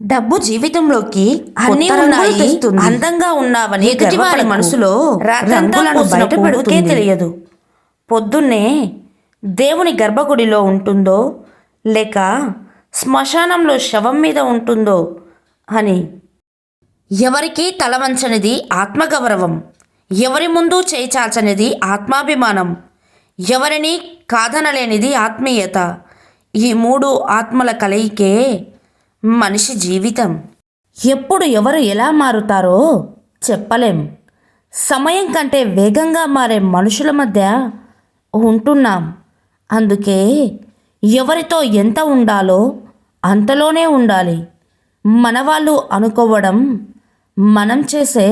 డబ్బు జీవితంలోకి అన్ని కొత్త రంగులు ఉన్నాయి, తెస్తుంది. అందంగా ఉన్నావని ఎదుటివారి మనసులో రంగులను బయటపెడుతుంది. తెలియదు. పొద్దున్నే దేవుని గర్భగుడిలో ఉంటుందో లేక శ్మశానంలో శవం మీద ఉంటుందో అని. ఎవరికీ తలవంచనిది ఆత్మగౌరవం, ఎవరి ముందు చేయి చాచనిది ఆత్మాభిమానం, ఎవరిని కాదనలేనిది ఆత్మీయత. ఈ మూడు ఆత్మల కలయికే మనిషి జీవితం. ఎప్పుడు ఎవరు ఎలా మారుతారో చెప్పలేం. సమయం కంటే వేగంగా మారే మనుషుల మధ్య ఉంటున్నాం. అందుకే ఎవరితో ఎంత ఉండాలో అంతలోనే ఉండాలి. మనవాళ్ళు అనుకోవడం మనం చేసే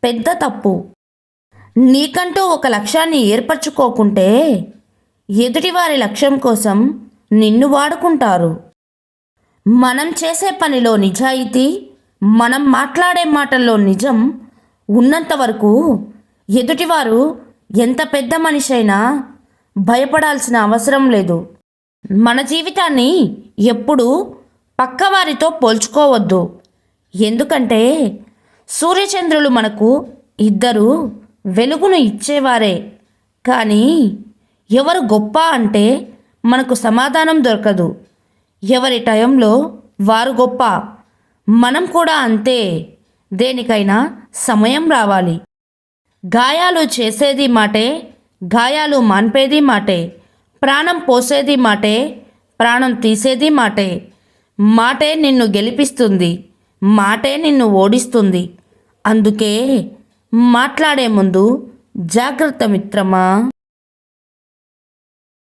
పెద్ద తప్పు. నీకంటూ ఒక లక్ష్యాన్ని ఏర్పరచుకోకుంటే ఎదుటివారి లక్ష్యం కోసం నిన్ను వాడుకుంటారు. మనం చేసే పనిలో నిజాయితీ, మనం మాట్లాడే మాటల్లో నిజం ఉన్నంత వరకు ఎదుటివారు ఎంత పెద్ద మనిషి అయినా భయపడాల్సిన అవసరం లేదు. మన జీవితాన్ని ఎప్పుడూ పక్కవారితో పోల్చుకోవద్దు. ఎందుకంటే సూర్యచంద్రులు మనకు ఇద్దరు వెలుగును ఇచ్చేవారే, కానీ ఎవరు గొప్ప అంటే మనకు సమాధానం దొరకదు. ఎవరి టైంలో వారు గొప్ప. మనం కూడా అంతే. దేనికైనా సమయం రావాలి. గాయాలు చేసేది మాటే, గాయాలు మాన్పేది మాటే. ప్రాణం పోసేది మాటే, ప్రాణం తీసేది మాటే. మాటే నిన్ను గెలిపిస్తుంది, మాటే నిన్ను ఓడిస్తుంది. అందుకే మాట్లాడే ముందు జాగ్రత్త మిత్రమా.